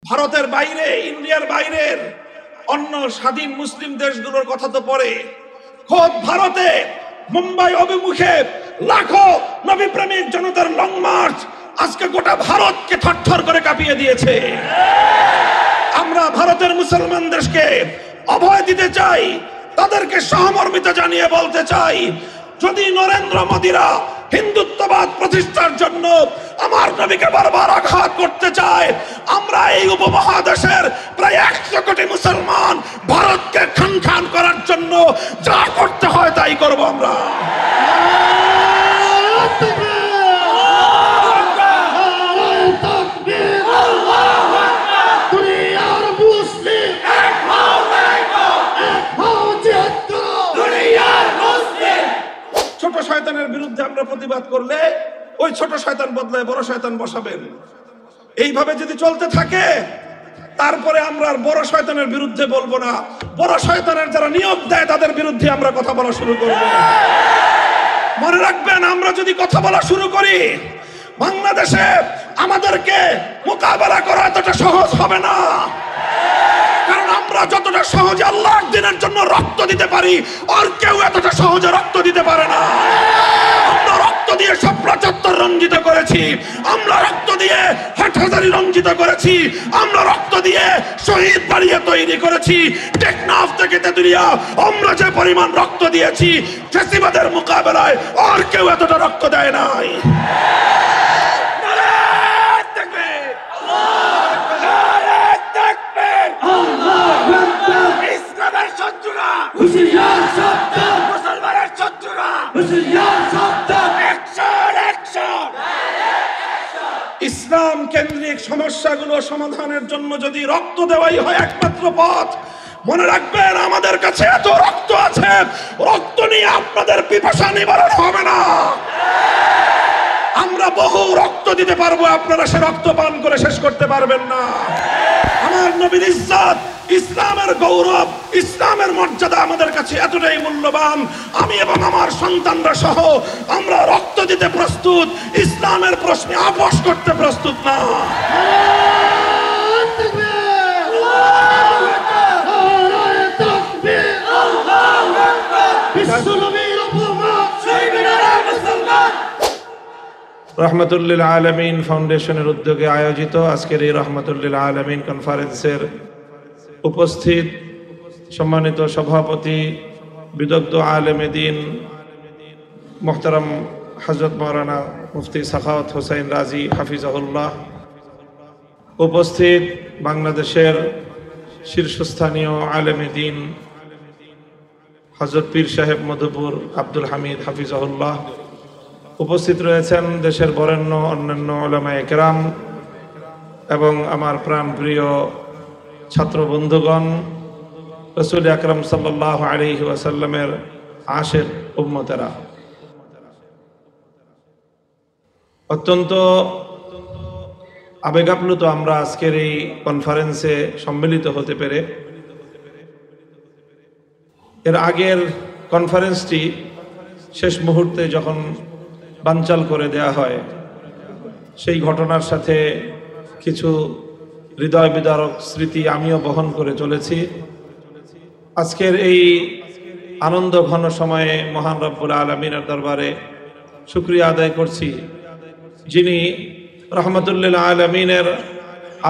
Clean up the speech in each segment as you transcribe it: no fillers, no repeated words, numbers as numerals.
ভারতের বাইরে, ইন্ডিয়ার বাইরের অন্য স্বাধীন মুসলিম দেশগুলোর কথা তো পরে, খোদ ভারতে মুম্বাই অভিমুখে লাখো নবী প্রেমিক জনতার লং মার্চ আজকে গোটা ভারতকে থরথর করে কাঁপিয়ে দিয়েছে। আমরা ভারতের মুসলমান দেশকে অভয় দিতে চাই, তাদেরকে সহমর্মিতা জানিয়ে বলতে চাই, যদি নরেন্দ্র মোদীরা হিন্দুত্ববাদ প্রতিষ্ঠার জন্য আমার নবীকে বারবার আঘাত করতে চায়, আমরা এই উপমহাদেশের প্রায় 100 কোটি মুসলমান ভারতকে খান খান করার জন্য যা করতে হয় তাই করব আমরা। ছোট শয়তানের বিরুদ্ধে আমরা প্রতিবাদ করলে ওই ছোট শয়তান বদলায় বড় শয়তান বসাবেন। এইভাবে যদি চলতে থাকে তারপরে আমরা আর বড় শয়তানের বিরুদ্ধে বলবো না, বড় শয়তানের যারা নিয়োগ দেয় তাদের বিরুদ্ধে আমরা কথা বলা শুরু করব। মনে রাখবেন, আমরা যদি কথা বলা শুরু করি বাংলাদেশে আমাদেরকে মোকাবেলা করা এতটা সহজ হবে না। কারণ আমরা যতটা সহজে আল্লাহর দ্বীনের জন্য রক্ত দিতে পারি আর কেউ এতটা সহজে রক্ত দিতে পারে না। আমরা রক্ত দিয়ে শাপলা চত্বর রঞ্জিত করেছি, আমরা রক্ত দিয়ে হাটহাজারী রঞ্জিত করেছি, আমরা রক্ত দিয়ে শহীদ বাড়িয়ে তৈরি করেছি। টেকনাফ থেকে তেতুলিয়া আমরা যে পরিমাণ রক্ত দিয়েছি ফ্যাসিবাদের মোকাবেলায় আর কেউ এতটা রক্ত দেয় নাই। ইসলাম কেন্দ্রিক সমস্যাগুলো সমাধানের জন্য যদি রক্ত দেওয়াই হয় একমাত্র পথ, মনে রাখবেন আমাদের কাছে এত রক্ত আছে, রক্ত নিয়ে আপনাদের পিপাসা নিবারণ হবে না। আমরা বহু রক্ত দিতে পারবো, আপনারা সে রক্ত পান করে শেষ করতে পারবেন না। আমার নবীর ইজ্জত, ইসলামের গৌরব, ইসলামের মর্যাদা আমাদের কাছে এতটাই মূল্যবান, আমি এবং আমার সন্তানরা সহ আমরা রক্ত দিতে প্রস্তুত, ইসলামের প্রশ্নে আপোষ করতে প্রস্তুত না। রহমতুল্লিল আলামিন ফাউন্ডেশনের উদ্যোগে আয়োজিত আজকের এই রহমতুল্লিল আলামিন কনফারেন্সের উপস্থিত সম্মানিত সভাপতি বিদগ্ধ আলেমে দ্বীন মোহতারাম হযরত মাওলানা মুফতি সাখাওয়াত হোসেন রাজি হাফিজাহুল্লাহ, উপস্থিত বাংলাদেশের শীর্ষস্থানীয় আলেমে দ্বীন হযরত পীর সাহেব মধুপুর আব্দুল হামিদ হাফিজাহুল্লাহ, উপস্থিত রয়েছেন দেশের বরেণ্য অন্যান্য উলামায়ে কেরাম এবং আমার প্রাণপ্রিয় ছাত্র বন্ধুগণ, রাসূল আকরাম সাল্লাল্লাহু আলাইহি ওয়াসাল্লামের আশিক উম্মতেরা, অত্যন্ত আবেগাপ্লুত আমরা আজকের এই কনফারেন্সে সম্মিলিত হতে পেরে। এর আগের কনফারেন্সটি শেষ মুহূর্তে যখন বানচাল করে দেয়া হয়, সেই ঘটনার সাথে কিছু হৃদয় বিদারক স্মৃতি আমিও বহন করে চলেছি। আজকের এই আনন্দ ঘন সময়ে মহান রব্বুল আলামিনের দরবারে শুকরিয়া আদায় করছি, যিনি রহমতুল্লিল আলামিনের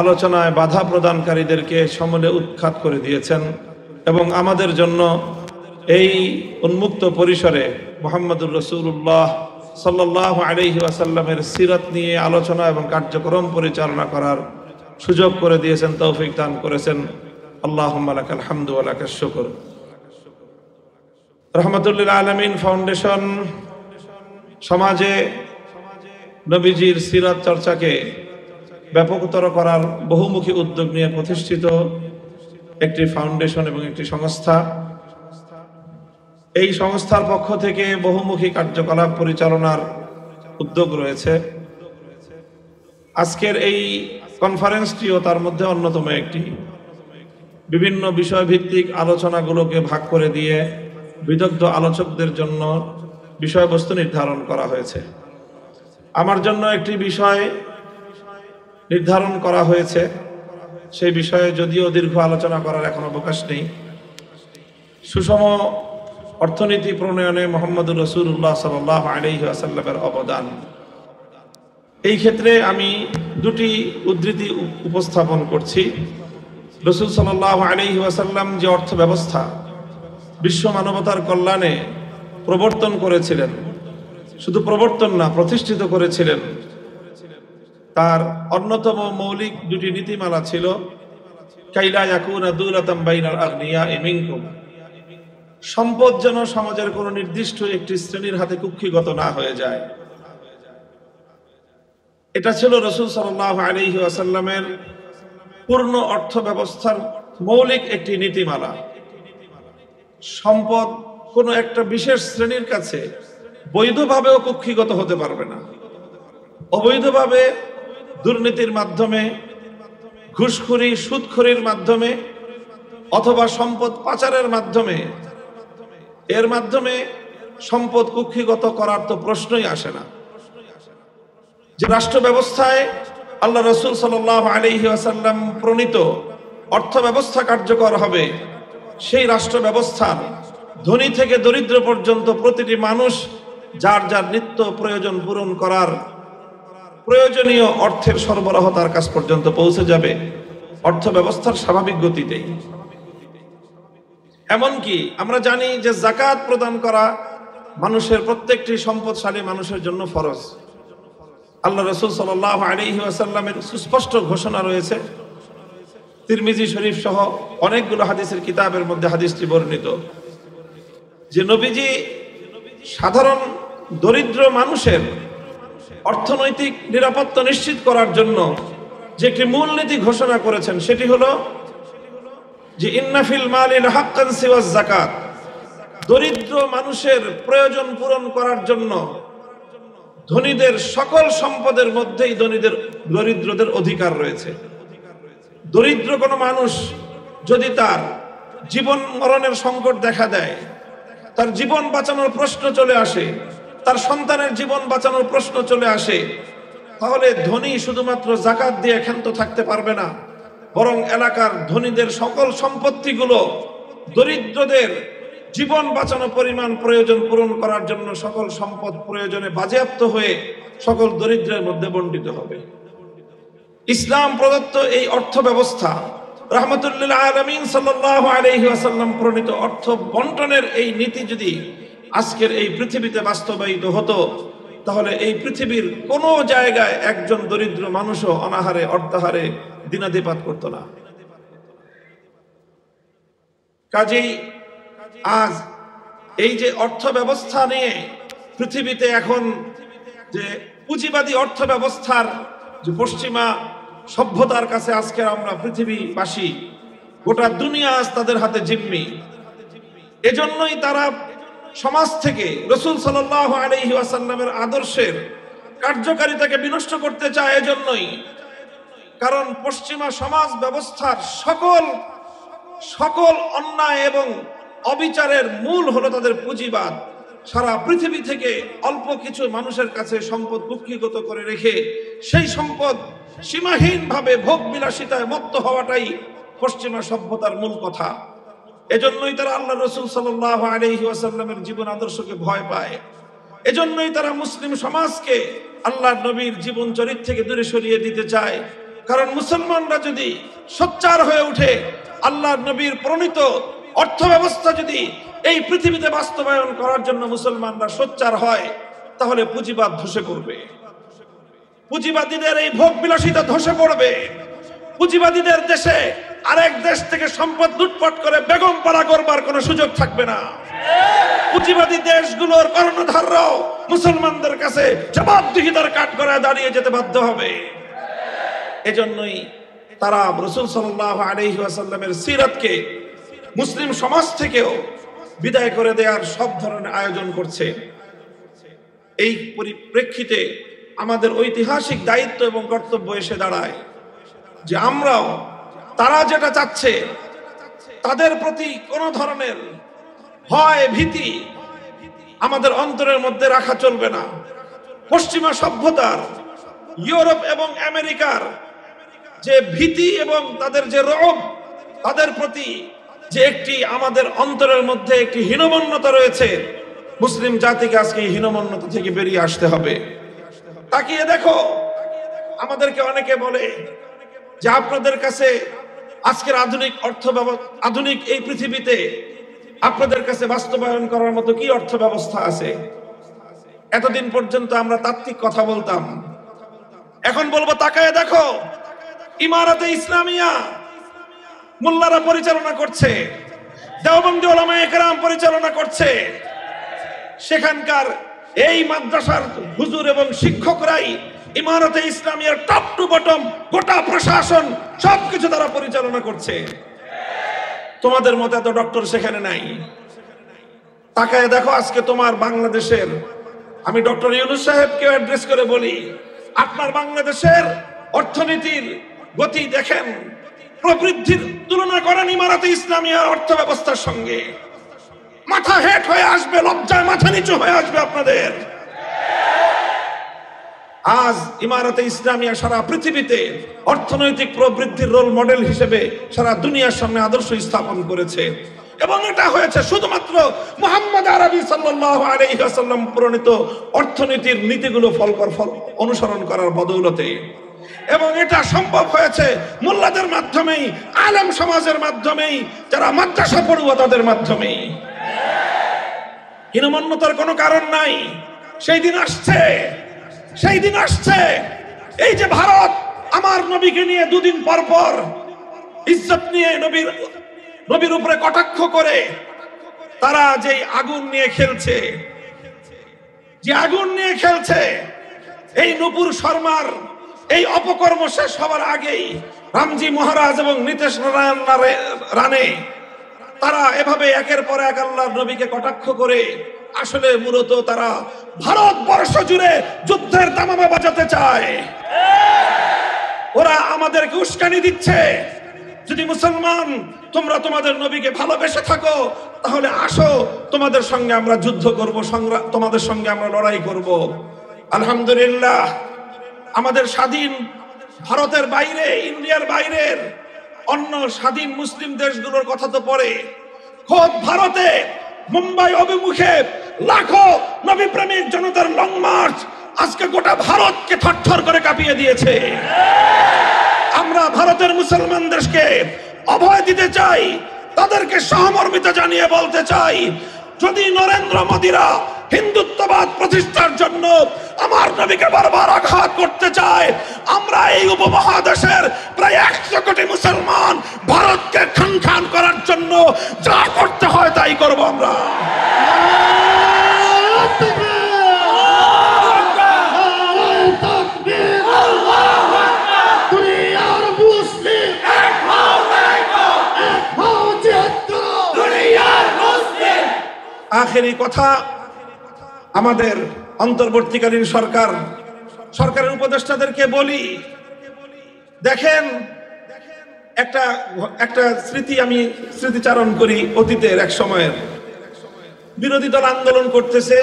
আলোচনায় বাধা প্রদানকারীদেরকে সমূলে উৎখাত করে দিয়েছেন এবং আমাদের জন্য এই উন্মুক্ত পরিসরে মুহাম্মদুর রাসূলুল্লাহ সাল্লাল্লাহু আলাইহি ওয়াসাল্লামের সিরাত নিয়ে আলোচনা এবং কার্যক্রম পরিচালনা করার সুযোগ করে দিয়েছেন, তৌফিক দান করেছেন। আল্লাহুম্মা লাকাল হামদু ওয়া লাকাশ শুকর। রহমতুল্লিল আলামিন ফাউন্ডেশন সমাজে নবীজির সিরাত চর্চাকে ব্যাপকতর করার বহুমুখী উদ্যোগ নিয়ে প্রতিষ্ঠিত একটি ফাউন্ডেশন এবং একটি সংস্থা। এই সংস্থার পক্ষ থেকে বহুমুখী কার্যকলাপ পরিচালনার উদ্যোগ রয়েছে। আজকের এই কনফারেন্সটিও তার মধ্যে অন্যতম একটি। বিভিন্ন বিষয়ভিত্তিক আলোচনাগুলোকে ভাগ করে দিয়ে বিদগ্ধ আলোচকদের জন্য বিষয়বস্তু নির্ধারণ করা হয়েছে। আমার জন্য একটি বিষয় নির্ধারণ করা হয়েছে, সেই বিষয়ে যদিও দীর্ঘ আলোচনা করার এখন অবকাশ নেই। সুষম অর্থনীতি প্রণয়নে মুহাম্মদুর রাসূলুল্লাহ সাল্লাল্লাহু আলাইহি ওয়াসাল্লামের অবদান, এই ক্ষেত্রে আমি দুটি উদ্ধৃতি উপস্থাপন করছি। রাসূল সাল্লাল্লাহু আলাইহি ওয়াসাল্লাম যে অর্থ ব্যবস্থা বিশ্ব মানবতার কল্যাণে প্রবর্তন করেছিলেন, শুধু প্রবর্তন না, প্রতিষ্ঠিত করেছিলেন, তার অন্যতম মৌলিক দুটি নীতিমালা ছিল কাইলা ইয়াকুনা দুলাতাম বাইনাল আগনিয়াই মিনকুম, সম্পদ যেন সমাজের কোন নির্দিষ্ট একটি শ্রেণীর হাতে কুক্ষিগত না হয়ে যায়। এটা ছিল রাসূল সাল্লাল্লাহু আলাইহি ওয়াসাল্লামের পূর্ণ অর্থ ব্যবস্থার মৌলিক একটি নীতিমালা। সম্পদ কোনো একটা বিশেষ শ্রেণীর কাছে বৈধভাবেও কুক্ষিগত হতে পারবে না। অবৈধভাবে দুর্নীতির মাধ্যমে, ঘুষখুরি সুদখুরির মাধ্যমে অথবা সম্পদ পাচারের মাধ্যমে, এর মাধ্যমে সম্পদ কুক্ষিগত করার তো প্রশ্নই আসে না। যে রাষ্ট্র ব্যবস্থায় আল্লাহ রাসূল সাল্লাল্লাহু আলাইহি ওয়াসাল্লাম প্রণীত অর্থ ব্যবস্থা কার্যকর হবে, সেই রাষ্ট্র ব্যবস্থার ধনী থেকে দরিদ্র পর্যন্ত প্রতিটি মানুষ যার যার নিত্য প্রয়োজন পূরণ করার প্রয়োজনীয় অর্থের সরবরাহ তার কাছ পর্যন্ত পৌঁছে যাবে অর্থ ব্যবস্থার স্বাভাবিক গতিতেই। এমনকি আমরা জানি যে যাকাত প্রদান করা মানুষের, প্রত্যেকটি সম্পদশালী মানুষের জন্য ফরজ। আল্লাহ রাসূল সাল্লাল্লাহু আলাইহি ওয়াসাল্লামের সুস্পষ্ট ঘোষণা রয়েছে, তিরমিজি শরীফ সহ অনেকগুলো হাদিসের কিতাবের মধ্যে হাদিসটি বর্ণিত, যে নবীজি সাধারণ দরিদ্র মানুষের অর্থনৈতিক নিরাপত্তা নিশ্চিত করার জন্য যে একটি মূলনীতি ঘোষণা করেছেন, সেটি হলো যে ইন্না ফিল মালি লাহাক্কান সিওয়াজ যাকাত, দরিদ্র মানুষের প্রয়োজন পূরণ করার জন্য ধনীদের সকল সম্পদের মধ্যেই দরিদ্রদের অধিকার রয়েছে। দরিদ্র কোনো মানুষ যদি তার জীবন মরণের সংকট দেখা দেয়, তার জীবন বাঁচানোর প্রশ্ন চলে আসে, তার সন্তানের জীবন বাঁচানোর প্রশ্ন চলে আসে, তাহলে ধনী শুধুমাত্র যাকাত দিয়ে ক্ষান্ত থাকতে পারবে না, বরং এলাকার ধনীদের সকল সম্পত্তিগুলো দরিদ্রদের জীবন বাঁচানো পরিমাণ প্রয়োজন পূরণ করার জন্য সকল সম্পদ প্রয়োজনে বাজেয়াপ্ত হয়ে সকল দরিদ্রের মধ্যে বণ্টিত হবে। ইসলাম প্রদত্ত এই অর্থ ব্যবস্থা, রাহমাতুল লিল আলামিন সাল্লাল্লাহু আলাইহি ওয়াসাল্লাম প্রণীত অর্থ বন্টনের এই নীতি যদি আজকের এই পৃথিবীতে বাস্তবায়িত হতো, তাহলে এই পৃথিবীর কোনো জায়গায় একজন দরিদ্র মানুষও অনাহারে অর্ধাহারে দিনাতিপাত করত না। কাজেই আজ এই যে অর্থ ব্যবস্থা নিয়ে পৃথিবীতে এখন যে পুঁজিবাদী অর্থ ব্যবস্থার যে পশ্চিমা সভ্যতার কাছে আজকে আমরা পৃথিবীবাসী, গোটা দুনিয়া আজ তাদের হাতে জিম্মি। এজন্যই তারা সমাজ থেকে রাসূল সাল্লাল্লাহু আলাইহি ওয়াসাল্লামের আদর্শের কার্যকারিতাকে বিনষ্ট করতে চায়। এজন্যই, কারণ পশ্চিমা সমাজ ব্যবস্থার সকল অন্যায় এবং অবিচারের মূল হলো তাদের পুঁজিবাদ। সারা পৃথিবী থেকে অল্প কিছু মানুষের কাছে সম্পদ কুক্ষিগত করে রেখে সেই সম্পদ সীমাহীনভাবে ভোগ বিলাসিতায় মত্ত হওয়াটাই পশ্চিমা সভ্যতার মূল কথা। এজন্যই তারা আল্লাহ রাসূল সাল্লাল্লাহু আলাইহি ওয়াসাল্লামের জীবন আদর্শকে ভয় পায়। এজন্যই তারা মুসলিম সমাজকে আল্লাহর নবীর জীবন চরিত্র থেকে দূরে সরিয়ে দিতে চায়। কারণ মুসলমানরা যদি সোচ্চার হয়ে ওঠে, আল্লাহর নবীর প্রণীত অর্থ ব্যবস্থা যদি এই পৃথিবীতে বাস্তবায়ন করার জন্য মুসলমানরা সোচ্চার হয়, তাহলে পুঁজিবাদ ধসে পড়বে, পুঁজিবাদীদের এই ভোগ বিলাসিতা ধসে পড়বে। পুঁজিবাদীদের দেশে আরেক দেশ থেকে সম্পদ লুটপাট করে বেগম পাড়া করবার কোনো সুযোগ থাকবে না। পুঁজিবাদী দেশগুলোর কর্ণধাররাও মুসলমানদের কাছে জবাবদিহিতার কাঠগড়ায় দাঁড়িয়ে যেতে বাধ্য হবে। এজন্যই তারা রাসূল সাল্লাল্লাহু আলাইহি ওয়াসাল্লামের সিরাতকে মুসলিম সমাজ থেকেও বিদায় করে দেওয়ার সব ধরনের আয়োজন করছে। এই পরিপ্রেক্ষিতে আমাদের ঐতিহাসিক দায়িত্ব এবং কর্তব্য এসে দাঁড়ায় যে আমরাও তারা যেটা চাচ্ছে তাদের প্রতি কোনো ধরনের ভয় ভীতি আমাদের অন্তরের মধ্যে রাখা চলবে না। পশ্চিমা সভ্যতার, ইউরোপ এবং আমেরিকার যে ভীতি এবং তাদের যে রব, তাদের প্রতি যে একটি আমাদের অন্তরের মধ্যে একটি হীনমন্যতা রয়েছে, মুসলিম জাতিকে আজকে এই হীনমন্যতা থেকে বেরিয়ে আসতে হবে। তাকিয়ে দেখো, আমাদেরকে অনেকে বলে যে আপনাদের কাছে আজকের আধুনিক আধুনিক এই পৃথিবীতে আপনাদের কাছে বাস্তবায়ন করার মতো কি অর্থ ব্যবস্থা আছে? এতদিন পর্যন্ত আমরা তাত্ত্বিক কথা বলতাম, এখন বলবো তাকায় দেখো, ইমারতে ইসলামিয়া মোল্লারা পরিচালনা করছে, দেওবন্দি উলামায়ে কেরাম পরিচালনা করছে। সেখানকার এই মাদ্রাসার হুজুর এবং শিক্ষকরাই ইমারতে ইসলামিয়ার টপ টু বটম গোটা প্রশাসন সবকিছু তারা পরিচালনা করছে। তোমাদের মতো এত ডক্টর সেখানে নাই। তাকায় দেখো আজকে তোমার বাংলাদেশের, আমি ডক্টর ইউনূস সাহেবকে অ্যাড্রেস করে বলি, আপনার বাংলাদেশের অর্থনীতির গতি দেখেন, প্রবৃদ্ধির তুলনা করেন ইমারতে ইসলামিয়ার অর্থ ব্যবস্থার সঙ্গে, মাথা হেট হয়ে আসবে, লজ্জায় মাথা নিচু হয়ে আসবে আপনাদের। আজ ইমারতে ইসলামিয়া সারা পৃথিবীতে অর্থনৈতিক প্রবৃদ্ধির রোল মডেল হিসেবে সারা দুনিয়ার সামনে আদর্শ স্থাপন করেছে, এবং এটা হয়েছে শুধুমাত্র মুহাম্মদ আরবি সাল্লাল্লাহু আলাইহি ওয়াসাল্লাম প্রণীত অর্থনীতির নীতিগুলো অনুসরণ করার বদৌলতে। এবং এটা সম্ভব হয়েছে মোল্লাদের মাধ্যমেই, আলেম সমাজের মাধ্যমেই, যারা মাদ্রাসা পড়ুয়া তাদের মাধ্যমেই। হীনমন্যতার কোনো কারণ নাই। সেই দিন আসছে, সেই দিন আসছে, এই যে ভারত আমার নবীকে নিয়ে দুদিন পর পর ইজ্জত নিয়ে নবীর উপরে কটাক্ষ করে তারা যে আগুন নিয়ে খেলছে, যে আগুন নিয়ে খেলছে, এই নূপুর শর্মার এই অপকর্ম শেষ হওয়ার আগেই রামজি মহারাজ এবং নীতিশ রানে তারা এভাবে একের পর এক আল্লাহর নবীকে কটাক্ষ করে আসলে মূলত তারা ভারতবর্ষ জুড়ে যুদ্ধের দামামা বাজাতে চায়। ওরা আমাদেরকে উস্কানি দিচ্ছে, যদি মুসলমান তোমরা তোমাদের নবীকে ভালোবেসে থাকো তাহলে আসো, তোমাদের সঙ্গে আমরা যুদ্ধ করব, তোমাদের সঙ্গে আমরা লড়াই করব। আলহামদুলিল্লাহ, আমাদের স্বাধীন ভারতের বাইরে, ইন্ডিয়ার বাইরের অন্য স্বাধীন মুসলিম দেশগুলোর কথা তো পরে, খোদ ভারতে মুম্বাই অভিমুখে লাখো নবী প্রেমিক জনতার লং মার্চ আজকে গোটা ভারতকে থরথর করে কাঁপিয়ে দিয়েছে। আমরা ভারতের মুসলমানদেরকে অভয় দিতে চাই, তাদেরকে সহমর্মিতা জানিয়ে বলতে চাই, যদি নরেন্দ্র মোদীরা হিন্দুত্ববাদ প্রতিষ্ঠার জন্য আমার নবীকে বারবার আঘাত করতে চায়, আমরা এই উপমহাদেশের প্রায় 100 কোটি মুসলমান ভারতকে খান করার জন্য যা করতে হয় তাই করব আমরা। আখেরি কথা, আমাদের অন্তর্বর্তীকালীন সরকারের উপদেষ্টাদেরকে বলি, দেখেন একটা আমি স্মৃতিচারণ করি অতীতের এক সময়ের। বিরোধী দল আন্দোলন করতেছে,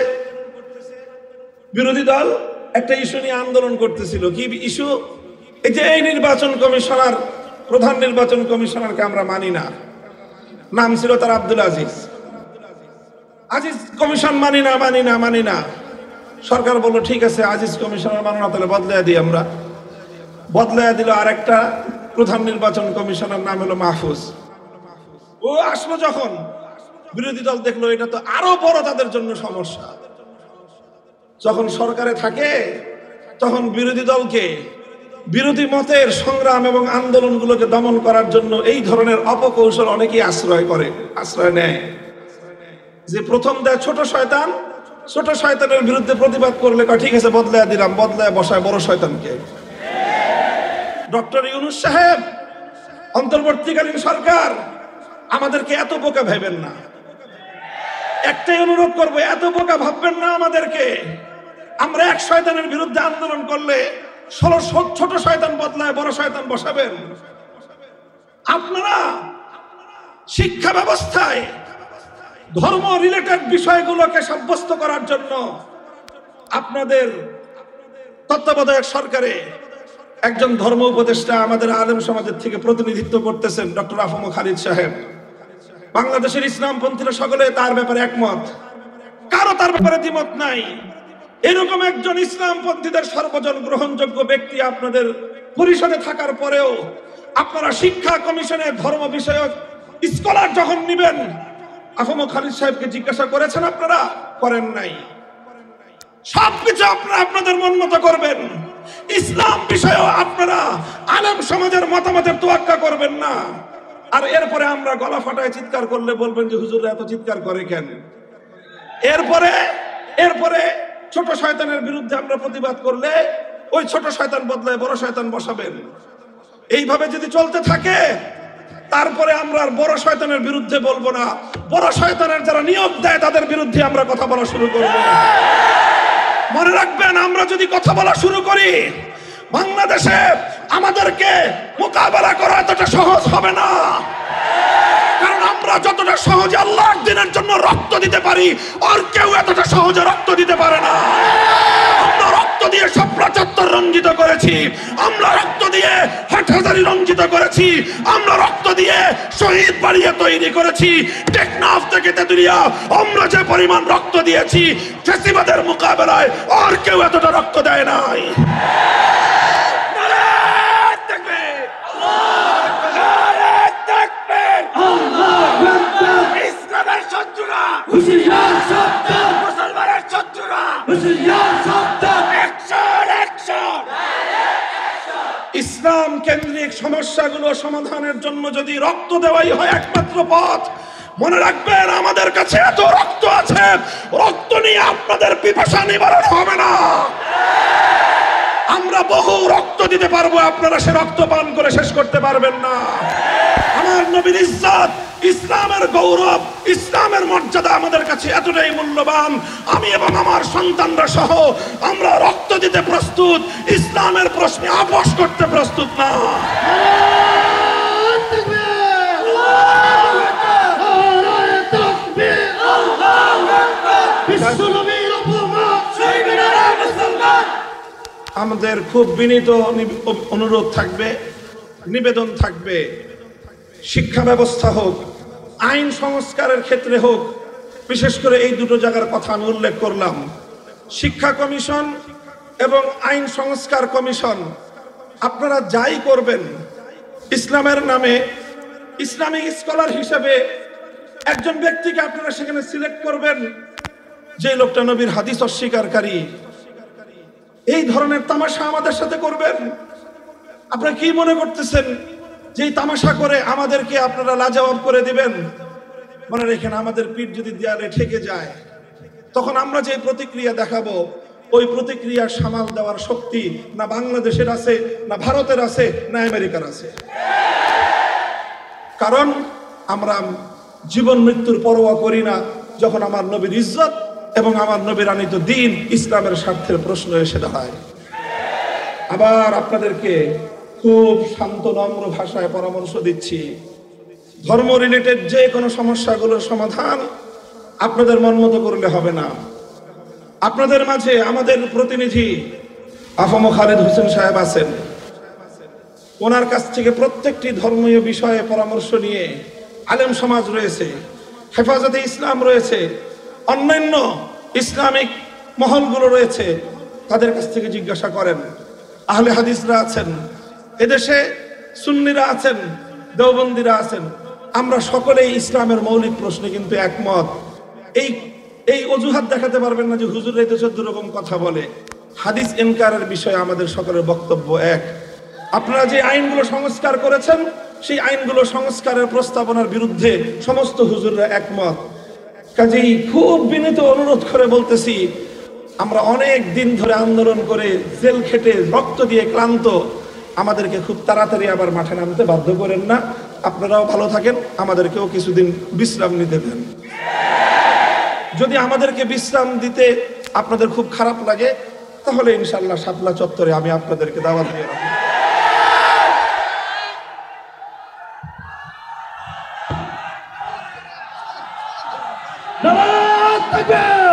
বিরোধী দল একটা ইস্যু নিয়ে আন্দোলন করতেছিল। কি ইস্যু? এই যে এই নির্বাচন কমিশনার, প্রধান নির্বাচন কমিশনারকে আমরা মানি না, নাম ছিল তার আব্দুল আজিজ কমিশন মানি না। সরকার বলল ঠিক আছে, আজিজ কমিশনার মানো না, তাহলে বদলায় দিই আমরা। বদলায় দিল আরেকটা প্রধান নির্বাচন কমিশনার, নাম হলো মাহফুজ। ও আসলো যখন, বিরোধী দল দেখলো এটা তো আরো বড় তাদের জন্য সমস্যা। যখন সরকারে থাকে তখন বিরোধী দলকে বিরোধী মতের সংগ্রাম এবং আন্দোলনগুলোকে দমন করার জন্য এই ধরনের অপকৌশল অনেকেই আশ্রয় নেয়। যে প্রথম দেয় ছোট শয়তানের বিরুদ্ধে প্রতিবাদ করলে ঠিক আছে বদলায় দিলাম, বদলায় বসায় বড় শয়তানকে। ডক্টর ইউনূস সাহেব, অন্তর্বর্তীকালীন সরকার, আমাদেরকে এত বোকা ভাবেন না। একটাই অনুরোধ করবো, এত বোকা ভাববেন না আমাদেরকে। আমরা এক শয়তানের বিরুদ্ধে আন্দোলন করলে 16 ছোট শয়তান বদলায় বড় শয়তান বসাবেন। আপনারা শিক্ষা ব্যবস্থায় ধর্ম রিলেটেড বিষয়গুলোকে সাব্যস্ত করার জন্য আপনাদের তত্ত্বাবধায়ক সরকারে একজন ধর্ম উপদেষ্টা আমাদের আলেম সমাজের থেকে প্রতিনিধিত্ব করতেছেন, ডক্টর আফম খালিদ সাহেব। বাংলাদেশের ইসলামপন্থীরা সকলে তার ব্যাপারে একমত, কারো তার ব্যাপারে দ্বিমত নাই। এরকম একজন ইসলামপন্থীদের সর্বজন গ্রহণযোগ্য ব্যক্তি আপনাদের পরিষদে থাকার পরেও আপনারা শিক্ষা কমিশনে ধর্ম বিষয়ক স্কলার যখন নিবেন, আফম খালিদ সাহেবকে জিজ্ঞাসা করেছেন? আপনারা করেন নাই। সবকিছু আপনারা আপনাদের মন মতো করবেন, ইসলাম বিষয়েও আপনারা আলেম সমাজের মতামতের তোয়াক্কা করবেন না। আর এরপরে আমরা গলা ফাটায় চিৎকার করলে বলবেন যে হুজুররা এত চিৎকার করে কেন? এরপরে ছোট শয়তানের বিরুদ্ধে আমরা প্রতিবাদ করলে ওই ছোট শয়তান বদলায় বড় শয়তান বসাবেন। এইভাবে যদি চলতে থাকে তারপরে আমরা আর বড় শয়তানের বিরুদ্ধে বলবো না, বড় শয়তানের যারা নিয়োগ দেয় তাদের বিরুদ্ধে আমরা কথা বলা শুরু করব। মনে রাখবেন, আমরা যদি কথা বলা শুরু করি, বাংলাদেশে আমাদেরকে মোকাবেলা করা এতটা সহজ হবে না। কারণ আমরা যতটা সহজে আল্লাহর দ্বীনের জন্য রক্ত দিতে পারি, আর কেউ এতটা সহজে রক্ত দিতে পারে না। আমরা রক্ত দিয়ে শাপলা চত্বর রঞ্জিত করেছি, আমরা রক্ত দিয়ে হাটহাজারী রঞ্জিত করেছি, আমরা রক্ত দিয়ে শহীদ বাড়িয়ে তৈরি করেছি। টেকনাফ থেকে তেতুলিয়া আমরা যে পরিমাণ রক্ত দিয়েছি, ফ্যাসিবাদের মোকাবেলায় আর কেউ এতটা রক্ত দেয় নাই। ইসলাম কেন্দ্রিক সমস্যাগুলো সমাধানের জন্য যদি রক্ত দেওয়াই হয় একমাত্র পথ, মনে রাখবেন আমাদের কাছে এত রক্ত আছে, রক্ত নিয়ে আপনাদের পিপাসা নিবারণ হবে না। আমরা বহু রক্ত দিতে পারবো, আপনারা সে রক্ত পান করে শেষ করতে পারবেন না। আমার নবীর ইজ্জত, ইসলামের গৌরব, ইসলামের মর্যাদা আমাদের কাছে এতটাই মূল্যবান, আমি এবং আমার সন্তানরা সহ আমরা রক্ত দিতে প্রস্তুত, ইসলামের প্রশ্নে আপোষ করতে প্রস্তুত না। আমাদের খুব বিনীত অনুরোধ থাকবে, নিবেদন থাকবে, শিক্ষা ব্যবস্থা হোক, আইন সংস্কারের ক্ষেত্রে হোক, বিশেষ করে এই দুটো জায়গার কথা আমি উল্লেখ করলাম। শিক্ষা কমিশন এবং আইন সংস্কার কমিশন, আপনারা যাই করবেন, ইসলামের নামে ইসলামিক স্কলার হিসেবে একজন ব্যক্তিকে আপনারা সেখানে সিলেক্ট করবেন যে লোকটা নবীর হাদিস অস্বীকারী। এই ধরনের তামাশা আমাদের সাথে করবেন? আপনারা কি মনে করতেছেন যে এই তামাশা করে আমাদেরকে আপনারা লাজবাব করে দিবেন? মনে রেখেন, আমাদের পিঠ যদি দেয়ালে ঠেকে যায়, তখন আমরা যে প্রতিক্রিয়া দেখাবো, ওই প্রতিক্রিয়া সামাল দেওয়ার শক্তি না বাংলাদেশের আছে, না ভারতের আছে, না আমেরিকার আছে। কারণ আমরা জীবন মৃত্যুর পরোয়া করি না যখন আমার নবীর ইজ্জত এবং আমার নবীর আনিত দ্বীন ইসলামের স্বার্থের প্রশ্ন এসে দাঁড়ায়। আবার আপনাদেরকে খুব শান্ত নম্র ভাষায় পরামর্শ দিচ্ছি, ধর্ম রিলেটেড যে কোনো সমস্যাগুলোর সমাধান আপনাদের মন মতো করলে হবে না। আপনাদের মাঝে আমাদের প্রতিনিধি আফম খালিদ হোসেন সাহেব আছেন, ওনার কাছ থেকে প্রত্যেকটি ধর্মীয় বিষয়ে পরামর্শ নিয়ে আলেম সমাজ রয়েছে, হেফাজতে ইসলাম রয়েছে, অন্যান্য ইসলামিক মহলগুলো রয়েছে, তাদের কাছ থেকে জিজ্ঞাসা করেন। আহলে হাদিসরা আছেন, এদেশে সুন্নিরা আছেন, দেওবন্দিরা আছেন, আমরা সকলেই ইসলামের মৌলিক প্রশ্নে কিন্তু একমত। এই অজুহাত দেখাতে পারবেন না যে হুজুর এই দেশের দুরকম কথা বলে। হাদিস ইনকারের বিষয়ে আমাদের সকলের বক্তব্য এক। আপনারা যে আইনগুলো সংস্কার করেছেন, সেই আইনগুলো সংস্কারের প্রস্তাবনার বিরুদ্ধে সমস্ত হুজুররা একমত। কাজেই খুব বিনীত অনুরোধ করে বলতেছি, আমরা অনেক দিন ধরে আন্দোলন করে জেল খেটে রক্ত দিয়ে ক্লান্ত, আমাদেরকে খুব তাড়াতাড়ি আবার মাঠে নামতে বাধ্য করেন না। আপনারাও ভালো থাকেন, আমাদেরকেও কিছুদিন বিশ্রাম নিতে দেন। যদি আমাদেরকে বিশ্রাম দিতে আপনাদের খুব খারাপ লাগে, তাহলে ইনশাআল্লাহ শাপলা চত্বরে আমি আপনাদেরকে দাওয়াত দিয়ে রাখবো। নারায়ে তাকবীর।